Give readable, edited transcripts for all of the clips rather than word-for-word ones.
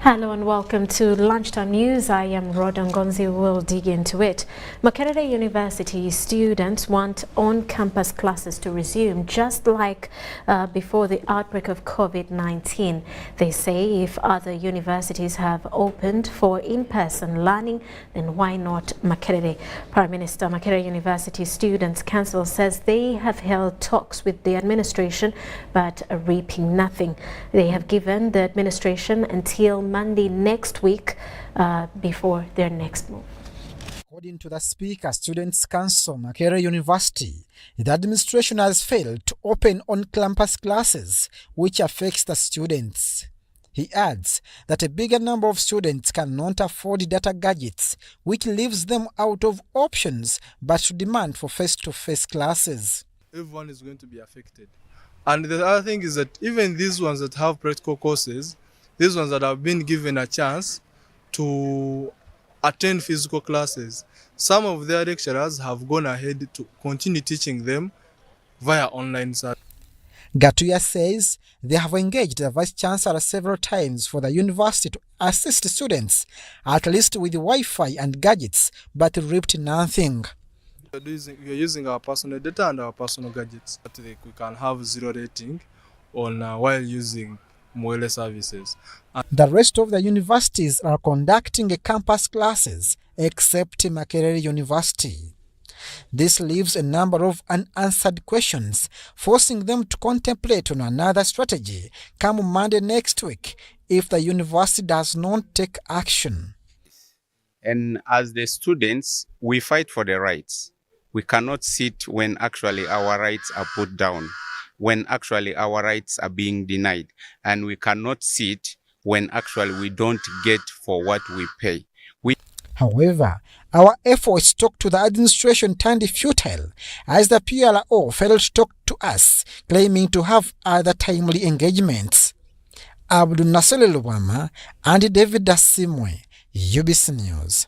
Hello and welcome to Lunchtime News. I am Rodon Gonzi. We'll dig into it. Makerere University students want on-campus classes to resume just like before the outbreak of COVID-19. They say if other universities have opened for in-person learning, then why not Makerere? Prime Minister Makerere University Students' Council says they have held talks with the administration but are reaping nothing. They have given the administration until Monday next week before their next move. According to the Speaker, Students' Council, Makerere University, the administration has failed to open on-campus classes, which affects the students. He adds that a bigger number of students cannot afford data gadgets, which leaves them out of options but to demand for face-to-face classes. Everyone is going to be affected. And the other thing is that even these ones that have practical courses, these ones that have been given a chance to attend physical classes, some of their lecturers have gone ahead to continue teaching them via online service. Gatuya says they have engaged the Vice-Chancellor several times for the university to assist students, at least with Wi-Fi and gadgets, but reaped nothing. We are using our personal data and our personal gadgets. We can have 0 rating on while using Mwele services. The rest of the universities are conducting campus classes except Makerere University. This leaves a number of unanswered questions, forcing them to contemplate on another strategy come Monday next week if the university does not take action. And as the students, we fight for the rights. We cannot sit when actually our rights are put down, when actually our rights are being denied, and we cannot sit when actually we don't get for what we pay. However, our efforts to talk to the administration turned futile as the PLO failed to talk to us, claiming to have other timely engagements. Abdul Nasser Luwama and David Dasimwe, UBC News.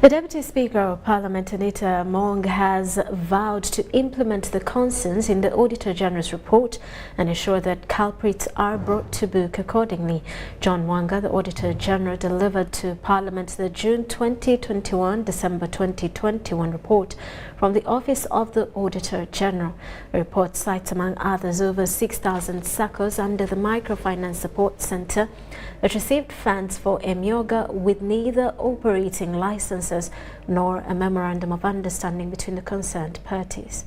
The Deputy Speaker of Parliament, Anita Among, has vowed to implement the concerns in the Auditor General's report and ensure that culprits are brought to book accordingly. John Mwanga, the Auditor General, delivered to Parliament the June 2021, December 2021 report from the Office of the Auditor General. The report cites, among others, over 6,000 SACCOs under the Microfinance Support Center that received funds for Emyoga with neither operating licenses nor a memorandum of understanding between the concerned parties.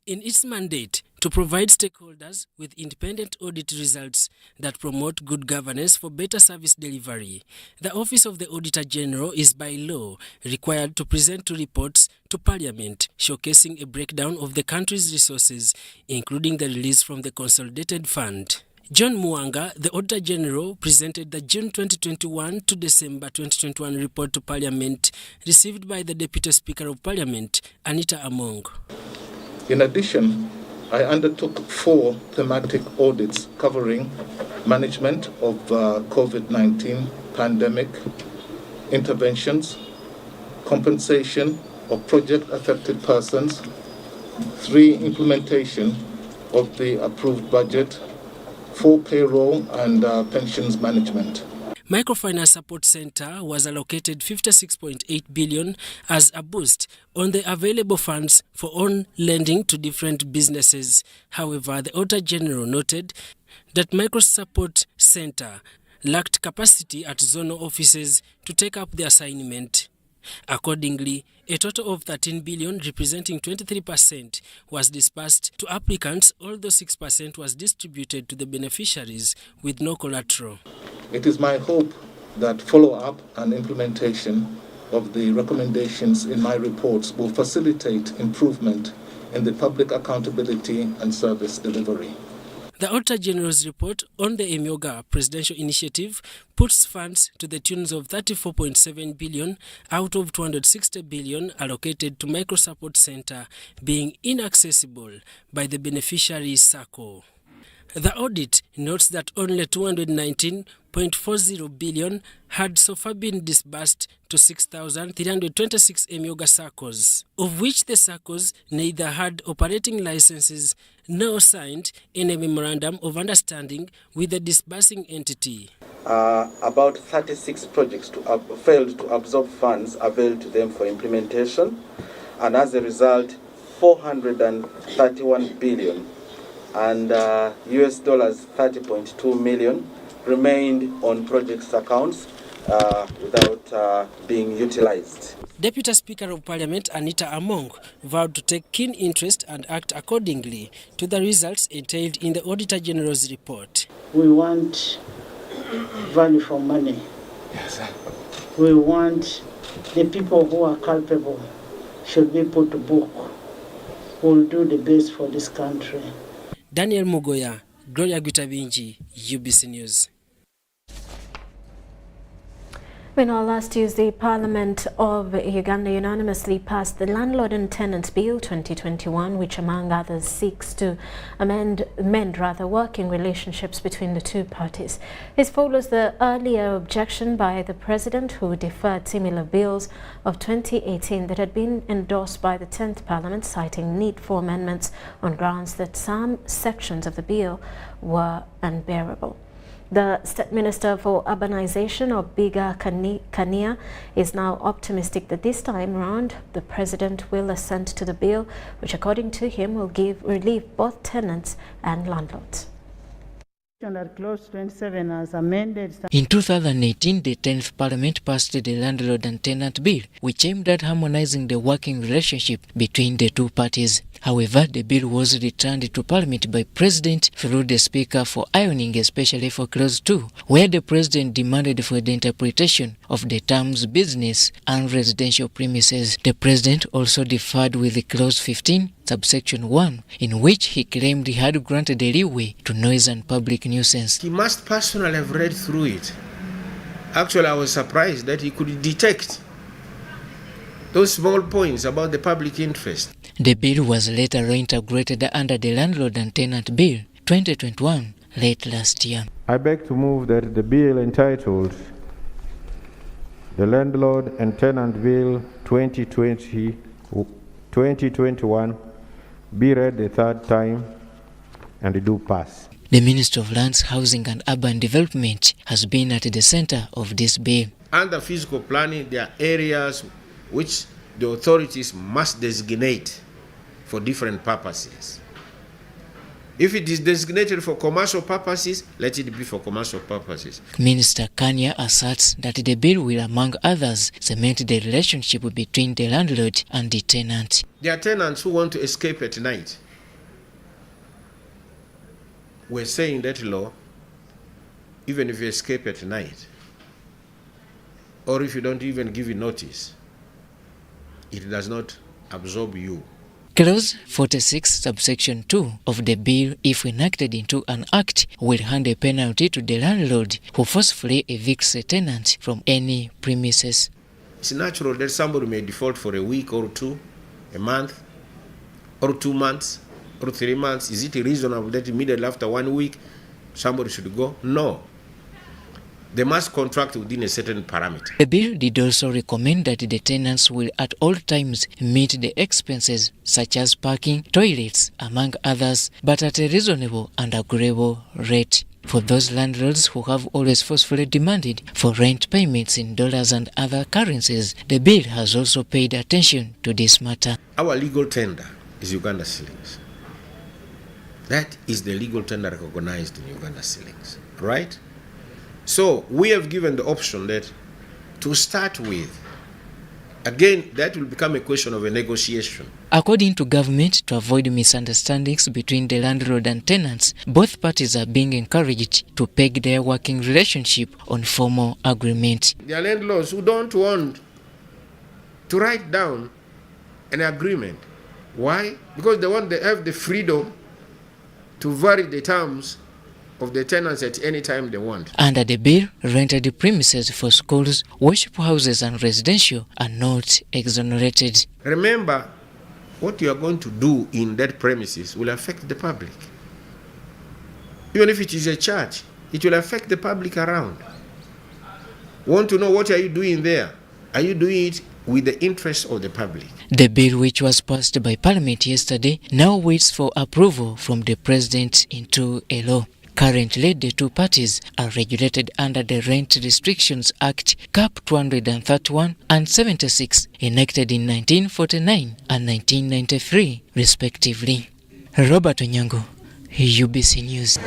In its mandate to provide stakeholders with independent audit results that promote good governance for better service delivery, the Office of the Auditor General is by law required to present two reports to Parliament showcasing a breakdown of the country's resources, including the release from the Consolidated Fund. John Mwanga, the Auditor General, presented the June 2021 to December 2021 report to Parliament, received by the Deputy Speaker of Parliament, Anita Among. In addition, I undertook 4 thematic audits covering management of COVID-19 pandemic, interventions, compensation of project-affected persons, 3 implementation of the approved budget, 4 payroll and pensions management. Microfinance Support Center was allocated 56.8 billion as a boost on the available funds for on lending to different businesses. However, the Auditor General noted that Micro Support Center lacked capacity at zonal offices to take up the assignment. Accordingly, a total of 13 billion, representing 23%, was disbursed to applicants, although 6% was distributed to the beneficiaries with no collateral. It is my hope that follow-up and implementation of the recommendations in my reports will facilitate improvement in the public accountability and service delivery. The Auditor General's report on the Emyoga presidential initiative puts funds to the tunes of 34.7 billion out of 260 billion allocated to Micro Support Center being inaccessible by the beneficiary SACCO. The audit notes that only 219.40 billion had so far been disbursed to 6,326 Emyoga SACCOs, of which the SACCOs neither had operating licenses nor signed any memorandum of understanding with the disbursing entity. About 36 projects failed to absorb funds availed to them for implementation, and as a result, 431 billion and US dollars 30.2 million remained on projects accounts without being utilized. Deputy Speaker of Parliament Anita Among vowed to take keen interest and act accordingly to the results entailed in the Auditor General's report. We want value for money. Yes, sir. We want the people who are culpable should be put to book. We'll do the best for this country. Daniel Mugoya, Gloria Gutabinji, UBC News. Meanwhile, last Tuesday, Parliament of Uganda unanimously passed the Landlord and Tenant Bill 2021, which among others seeks to amend working relationships between the two parties. This follows the earlier objection by the President, who deferred similar bills of 2018 that had been endorsed by the 10th Parliament, citing need for amendments on grounds that some sections of the bill were unbearable. The State Minister for Urbanization, Obiga Kania, is now optimistic that this time round the President will assent to the bill, which according to him will give relief both tenants and landlords. Clause 27 as amended. In 2018, the 10th Parliament passed the Landlord and Tenant Bill, which aimed at harmonizing the working relationship between the two parties. However, the bill was returned to Parliament by President through the Speaker for ironing, especially for Clause 2, where the President demanded for the interpretation of the terms business and residential premises. The President also deferred with Clause 15, subsection 1, in which he claimed he had granted a leeway to noise and public nuisance. He must personally have read through it. Actually, I was surprised that he could detect those small points about the public interest. The bill was later reintegrated under the Landlord and Tenant Bill 2021 late last year. I beg to move that the bill entitled the Landlord and Tenant Bill 2021 be read the third time and do pass. The Minister of Lands, Housing and Urban Development has been at the center of this bill. Under physical planning, there are areas which the authorities must designate for different purposes. If it is designated for commercial purposes, let it be for commercial purposes. Minister Kanya asserts that the bill will, among others, cement the relationship between the landlord and the tenant. There are tenants who want to escape at night. We're saying that law, even if you escape at night, or if you don't even give you notice, it does not absorb you. Clause 46, subsection 2 of the bill, if enacted into an act, will hand a penalty to the landlord who forcefully evicts a tenant from any premises. It's natural that somebody may default for a week or two, a month, or 2 months, or 3 months. Is it reasonable that immediately after 1 week somebody should go? No. They must contract within a certain parameter. The bill did also recommend that the tenants will at all times meet the expenses such as parking, toilets, among others, but at a reasonable and agreeable rate. For those landlords who have always forcefully demanded for rent payments in dollars and other currencies, the bill has also paid attention to this matter. Our legal tender is Uganda shillings. That is the legal tender recognized in Uganda shillings, right? So we have given the option that to start with, again, that will become a question of a negotiation. According to government, to avoid misunderstandings between the landlord and tenants, both parties are being encouraged to peg their working relationship on formal agreement. There are landlords who don't want to write down an agreement. Why? Because they have the freedom to vary the terms of the tenants at any time they want. Under the bill, rented premises for schools, worship houses and residential are not exonerated. Remember, what you are going to do in that premises will affect the public. Even if it is a church, it will affect the public around. Want to know what are you doing there? Are you doing it with the interest of the public? The bill, which was passed by Parliament yesterday, now waits for approval from the President into a law. Currently, the two parties are regulated under the Rent Restrictions Act, Cap 231 and 76, enacted in 1949 and 1993, respectively. Robert Onyango, UBC News.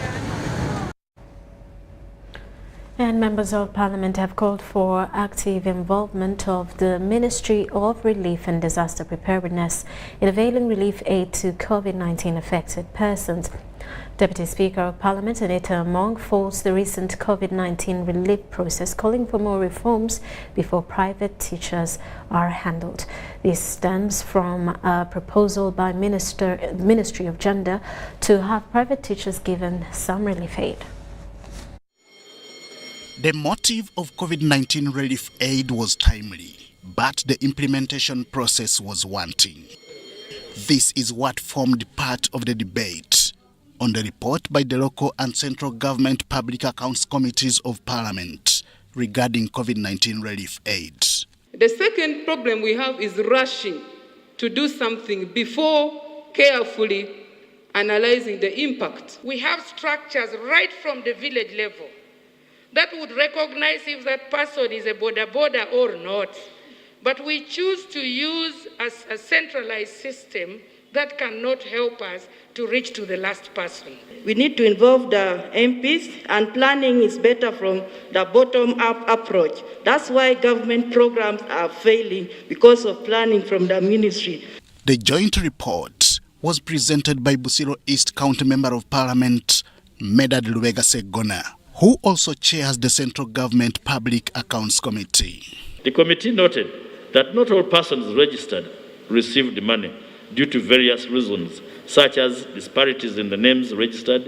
And members of Parliament have called for active involvement of the Ministry of Relief and Disaster Preparedness in availing relief aid to COVID-19 affected persons. Deputy Speaker of Parliament Anita Among faults the recent COVID-19 relief process, calling for more reforms before private teachers are handled. This stems from a proposal by Ministry of Gender to have private teachers given some relief aid. The motive of COVID-19 relief aid was timely, but the implementation process was wanting. This is what formed part of the debate on the report by the local and central government public accounts committees of Parliament regarding COVID-19 relief aid. The second problem we have is rushing to do something before carefully analyzing the impact. We have structures right from the village level that would recognize if that person is a border or not. But we choose to use a centralized system that cannot help us to reach to the last person. We need to involve the MPs, and planning is better from the bottom-up approach. That's why government programs are failing, because of planning from the ministry. The joint report was presented by Busiro East County Member of Parliament, Medad Lubega Segona, who also chairs the Central Government Public Accounts Committee. The committee noted that not all persons registered received money due to various reasons, such as disparities in the names registered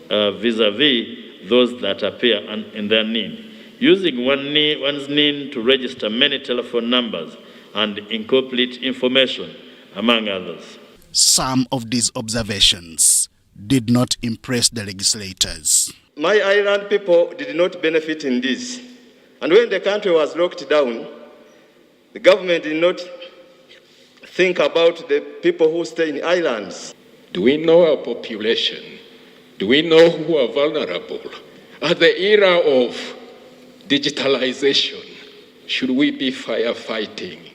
vis-a-vis those that appear in their NIN, using one's NIN to register many telephone numbers and incomplete information, among others. Some of these observations did not impress the legislators. My island people did not benefit in this. And when the country was locked down, the government did not think about the people who stay in islands. Do we know our population? Do we know who are vulnerable? At the era of digitalization, should we be firefighting?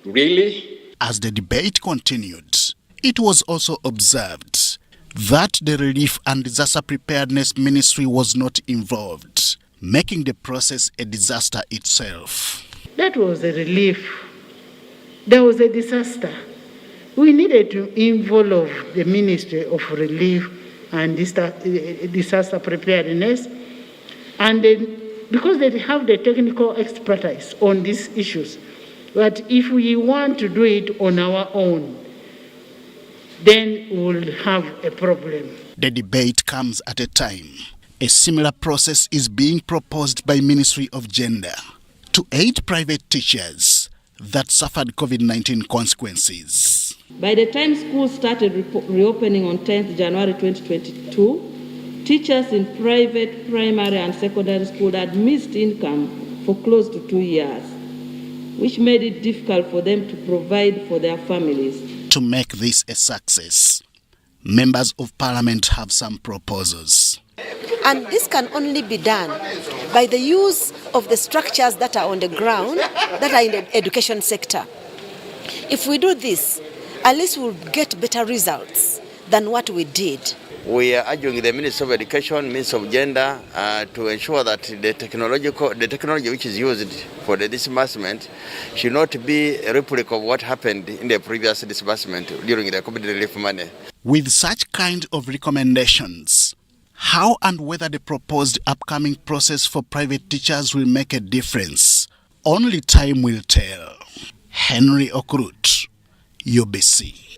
Really? As the debate continued, it was also observed that the Relief and Disaster Preparedness Ministry was not involved, making the process a disaster itself. That was a relief. There was a disaster. We needed to involve the Ministry of Relief and Disaster Preparedness, and because they have the technical expertise on these issues. But if we want to do it on our own, then we'll have a problem. The debate comes at a time a similar process is being proposed by Ministry of Gender to aid private teachers that suffered COVID-19 consequences. By the time schools started reopening on 10th January 2022, teachers in private primary and secondary school had missed income for close to 2 years, which made it difficult for them to provide for their families. To make this a success, members of Parliament have some proposals. And this can only be done by the use of the structures that are on the ground, that are in the education sector. If we do this, at least we'll get better results than what we did. We are urging the Ministry of Education, Ministry of Gender, to ensure that the technology which is used for the disbursement should not be a replica of what happened in the previous disbursement during the COVID relief money. With such kind of recommendations, how and whether the proposed upcoming process for private teachers will make a difference, only time will tell. Henry Okrut, UBC.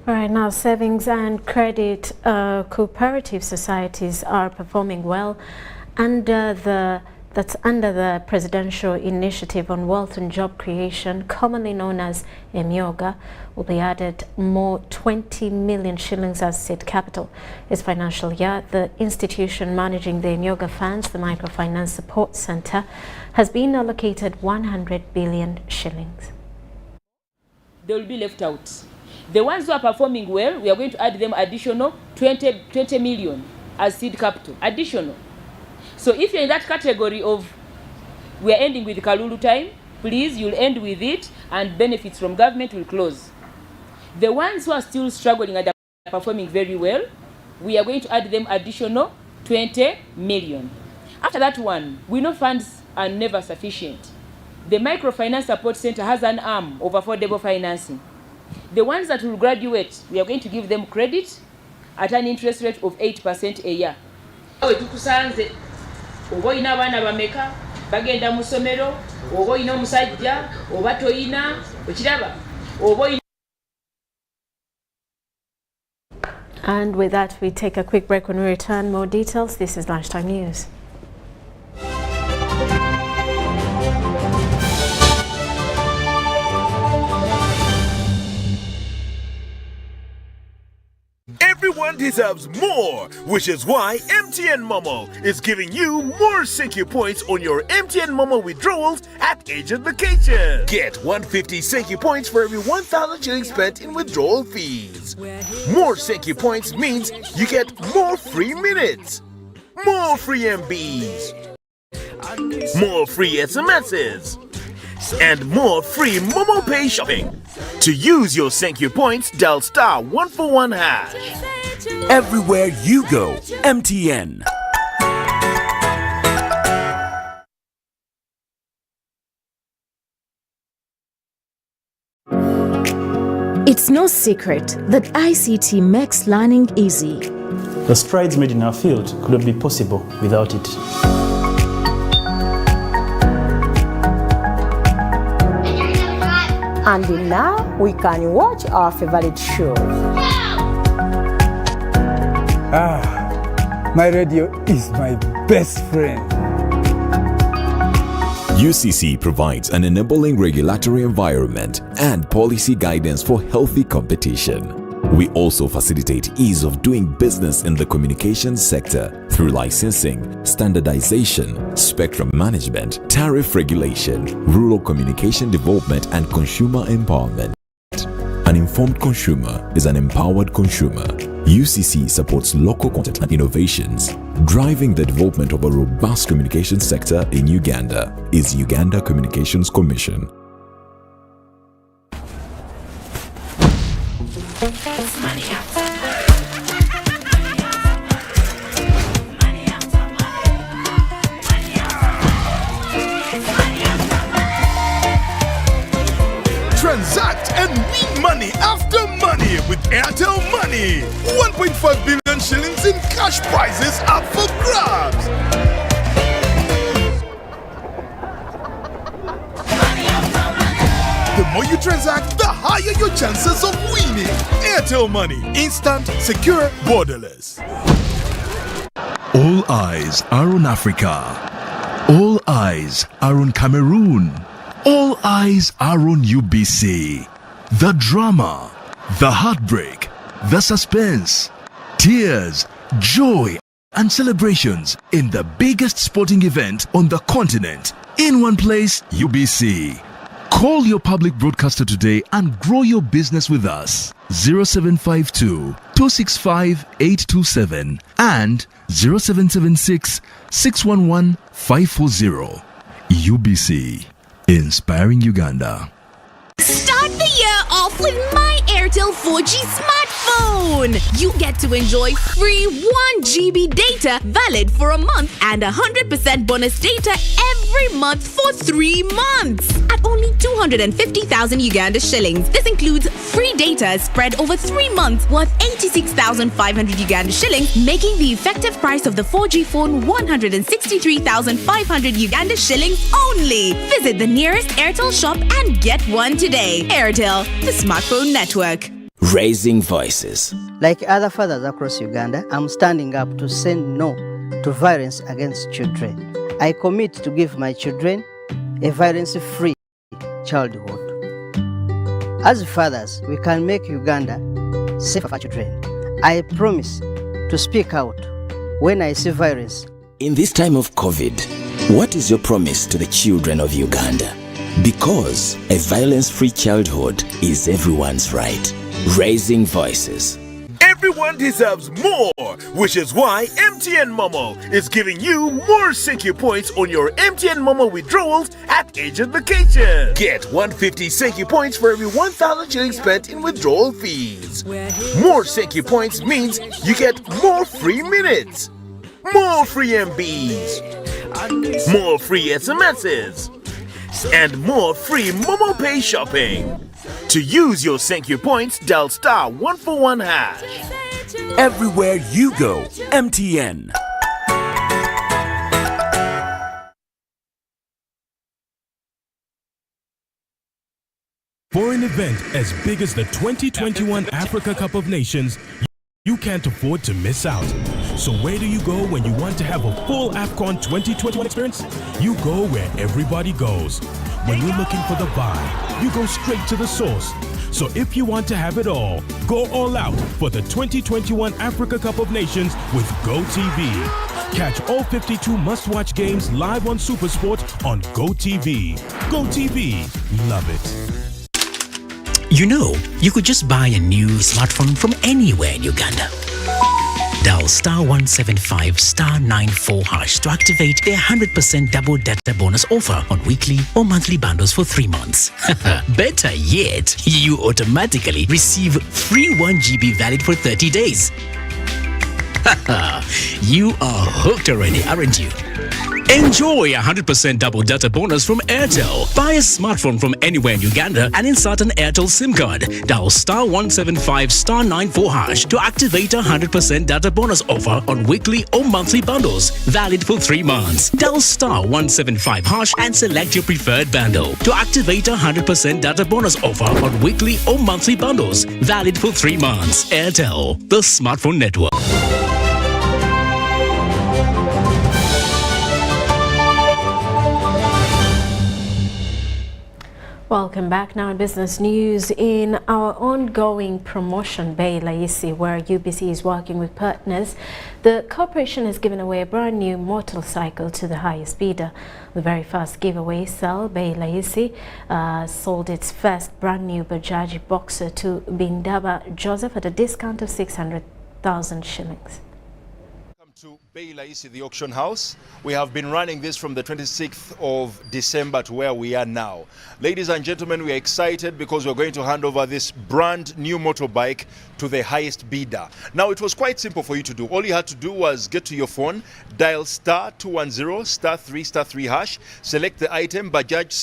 All right, now savings and credit cooperative societies are performing well under the that's under the Presidential Initiative on Wealth and Job Creation, commonly known as EMYOGA, will be added more 20 million shillings as seed capital. This financial year, the institution managing the EMYOGA funds, the Microfinance Support Centre, has been allocated 100 billion shillings. They will be left out. The ones who are performing well, we are going to add them additional 20 million as seed capital, additional. So if you're in that category of we're ending with Kalulu time, please, you'll end with it and benefits from government will close. The ones who are still struggling and are performing very well, we are going to add them additional 20 million. After that one, we know funds are never sufficient. The Microfinance Support Center has an arm of affordable financing. The ones that will graduate, we are going to give them credit at an interest rate of 8% a year. Oba oyina abaana bameka bagenda mu ssomero, oba oyina omusajja, oba toyina, okiraba, oba oyina. And with that, we take a quick break. When we return, more details. This is Lunchtime News. Everyone deserves more, which is why MTN Momo is giving you more Thank points on your MTN Momo withdrawals at agent location. Get 150 Thank points for every 1,000 shillings spent in withdrawal fees. More Thank points means you get more free minutes, more free MBs, more free SMSs, and more free Momo Pay shopping. To use your Thank points, dial *141#. Everywhere you go, MTN. It's no secret that ICT makes learning easy. The strides made in our field could not be possible without it. And now we can watch our favorite shows. My radio is my best friend. UCC provides an enabling regulatory environment and policy guidance for healthy competition. We also facilitate ease of doing business in the communications sector through licensing, standardization, spectrum management, tariff regulation, rural communication development, and consumer empowerment. An informed consumer is an empowered consumer. UCC supports local content and innovations. Driving the development of a robust communication sector in Uganda is Uganda Communications Commission. Transact and win money after money with Airtel Money. 1.5 billion shillings in cash prizes up for grabs. The more you transact, the higher your chances of winning. Airtel Money. Instant, secure, borderless. All eyes are on Africa. All eyes are on Cameroon. All eyes are on UBC. The drama, the heartbreak, the suspense, tears, joy, and celebrations in the biggest sporting event on the continent. In one place, UBC. Call your public broadcaster today and grow your business with us. 0752 265 827 and 0776 611 540. UBC. Inspiring Uganda. Start the year off with my Airtel 4G smartphone. You get to enjoy free 1 GB data valid for a month and 100% bonus data every month for 3 months at only 250,000 Uganda shillings. This includes free data spread over 3 months worth 86,500 Uganda shillings, making the effective price of the 4G phone 163,500 Uganda shillings only. Visit the nearest Airtel shop and get one today. Airtel, the smartphone network. Raising voices. Like other fathers across Uganda, I'm standing up to say no to violence against children. I commit to give my children a violence-free childhood. As fathers, we can make Uganda safer for children. I promise to speak out when I see violence. In this time of COVID, what is your promise to the children of Uganda? Because a violence-free childhood is everyone's right. Raising voices. Everyone deserves more, which is why MTN Momo is giving you more Senki points on your MTN Momo withdrawals at agent vacation. Get 150 Senki points for every 1,000 shillings spent in withdrawal fees. More Senki points means you get more free minutes, more free MBs, more free SMSs, and more free Momo Pay shopping. To use your Senki points, dial *141#. Everywhere you go, MTN. For an event as big as the 2021 Africa Cup of Nations, you can't afford to miss out. So where do you go when you want to have a full AFCON 2021 experience? You go where everybody goes. When you're looking for the vibe, you go straight to the source. So if you want to have it all, go all out for the 2021 Africa Cup of Nations with GoTV. Catch all 52 must-watch games live on SuperSport on GoTV. GoTV, love it. You know, you could just buy a new smartphone from anywhere in Uganda. Dial *175 *94# to activate their 100% double data bonus offer on weekly or monthly bundles for 3 months. Better yet, you automatically receive free 1 GB valid for 30 days. You are hooked already, aren't you? Enjoy 100% double data bonus from Airtel. Buy a smartphone from anywhere in Uganda and insert an Airtel SIM card. Dial *175 *94# to activate a 100% data bonus offer on weekly or monthly bundles, valid for 3 months. Dial *175# and select your preferred bundle to activate a 100% data bonus offer on weekly or monthly bundles, valid for 3 months. Airtel, the smartphone network. Welcome back. Now in business news, in our ongoing promotion, Bei Laisi, where UBC is working with partners, the corporation has given away a brand new motorcycle to the highest bidder. The very first giveaway sale, Bei Laisi sold its first brand new Bajaj Boxer to Bindaba Joseph at a discount of 600,000 shillings. To Bei Laisi, the auction house. We have been running this from the 26th of December to where we are now. Ladies and gentlemen, we are excited because we're going to hand over this brand new motorbike to the highest bidder. Now, it was quite simple for you to do. All you had to do was get to your phone, dial *210 *3*3#, select the item Bajaj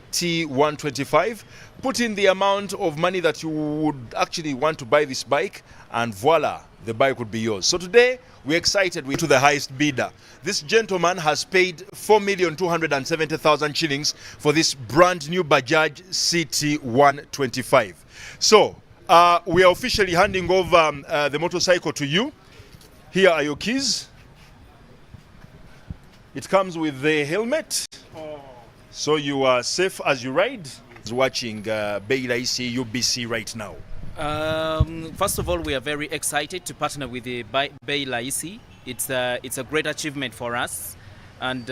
CT125, put in the amount of money that you would actually want to buy this bike, and voila, the bike would be yours. So today, we're excited to the highest bidder. This gentleman has paid 4,270,000 shillings for this brand new Bajaj CT125. So, we are officially handing over the motorcycle to you. Here are your keys. It comes with the helmet, so you are safe as you ride. Watching Bei Laisi UBC right now. First of all, we are very excited to partner with the Bei Laisi. It's a great achievement for us, and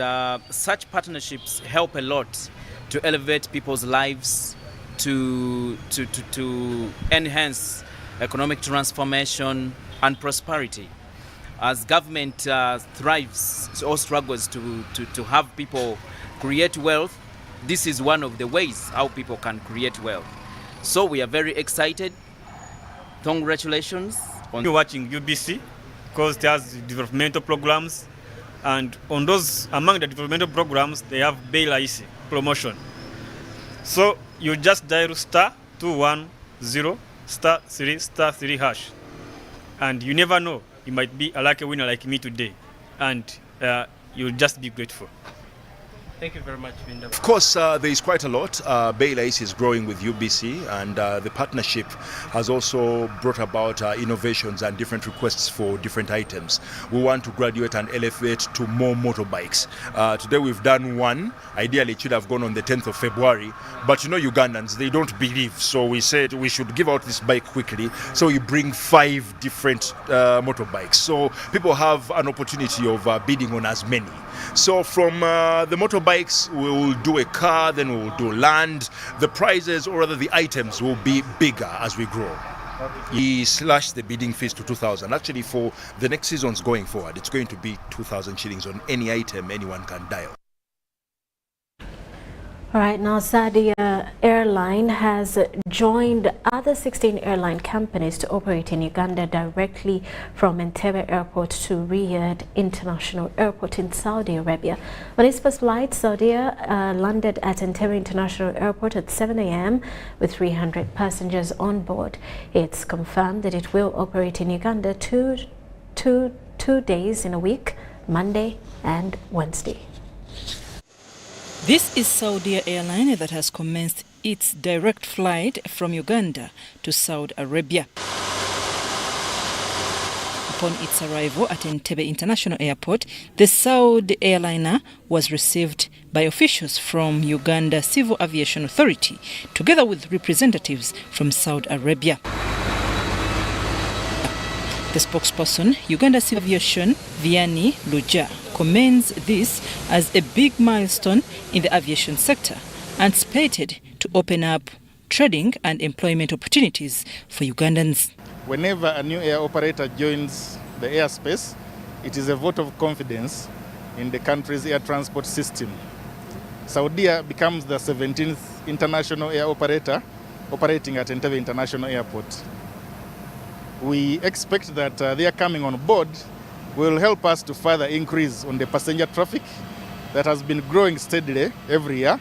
such partnerships help a lot to elevate people's lives, to enhance economic transformation and prosperity. As government thrives or struggles to have people create wealth, this is one of the ways how people can create wealth. So we are very excited. Congratulations. You're watching UBC because it has developmental programs, and on those, among the developmental programs, they have Bei Laisi promotion. So you just dial *210 *3*3#, and you never know, you might be a lucky winner like me today, and you'll just be grateful. Thank you very much, Vinda. Of course, there is quite a lot. Bay Lace is growing with UBC, and the partnership has also brought about innovations and different requests for different items. We want to graduate and elevate to more motorbikes. Today we've done one. Ideally, it should have gone on the 10th of February, but you know Ugandans, they don't believe. So we said we should give out this bike quickly. So we bring 5 different motorbikes. So people have an opportunity of bidding on as many. So from the motorbikes, we will do a car, then we will do land. The prizes, or rather the items, will be bigger as we grow. He slashed the bidding fees to 2,000. Actually, for the next seasons going forward, it's going to be 2,000 shillings on any item anyone can dial. All right, now Saudia Airline has joined other 16 airline companies to operate in Uganda directly from Entebbe Airport to Riyadh International Airport in Saudi Arabia. On its first flight, Saudia landed at Entebbe International Airport at 7 a.m. with 300 passengers on board. It's confirmed that it will operate in Uganda two days in a week, Monday and Wednesday. This is Saudi Airline that has commenced its direct flight from Uganda to Saudi Arabia. Upon its arrival at Entebbe International Airport, the Saudi airliner was received by officials from Uganda Civil Aviation Authority, together with representatives from Saudi Arabia. The spokesperson, Uganda Civil Aviation, Vianney Luja, commends this as a big milestone in the aviation sector and stated to open up trading and employment opportunities for Ugandans. Whenever a new air operator joins the airspace, it is a vote of confidence in the country's air transport system. Saudia becomes the 17th international air operator operating at Entebbe International Airport. We expect that their coming on board will help us to further increase on the passenger traffic that has been growing steadily every year.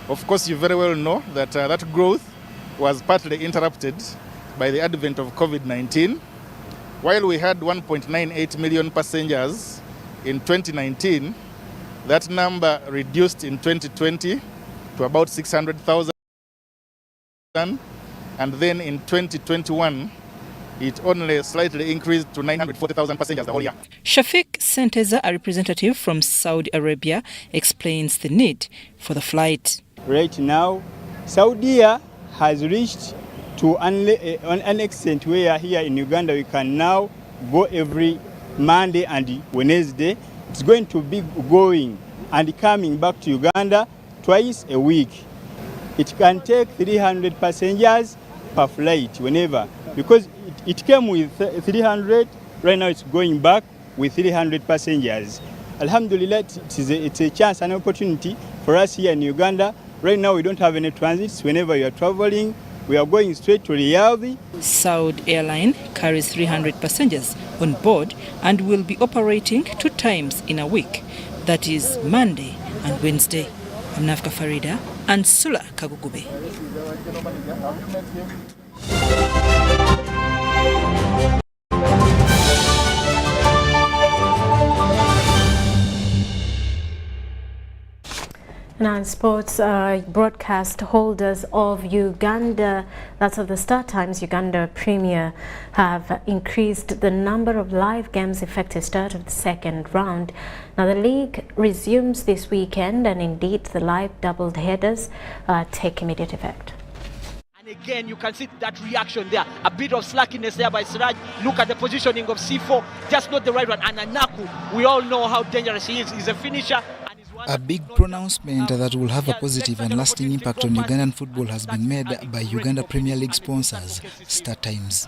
Of course, you very well know that that growth was partly interrupted by the advent of COVID-19. While we had 1.98 million passengers in 2019, that number reduced in 2020 to about 600,000, and then in 2021, it only slightly increased to 940,000 passengers the whole year. Shafiq Senteza, a representative from Saudi Arabia, explains the need for the flight. Right now, Saudi has reached to an extent where here in Uganda we can now go every Monday and Wednesday. It's going to be going and coming back to Uganda twice a week. It can take 300 passengers per flight whenever, because it came with 300, right now it's going back with 300 passengers. Alhamdulillah, it's a chance, an opportunity for us here in Uganda. Right now we don't have any transits. Whenever you are traveling, we are going straight to Riyadh. Saudi Airline carries 300 passengers on board and will be operating 2 times in a week. That is Monday and Wednesday. I'm Nafka Farida and Sula Kagugube. Now in sports, broadcast holders of Uganda, that's of the Star Times Uganda Premier, have increased the number of live games effective start of the second round. Now the league resumes this weekend, and indeed the live doubled headers take immediate effect. And again, you can see that reaction there, a bit of slackiness there by Siraj. Look at the positioning of C4, just not the right one. And Anaku, we all know how dangerous he is. He's a finisher. A big pronouncement that will have a positive and lasting impact on Ugandan football has been made by Uganda Premier League sponsors, Star Times.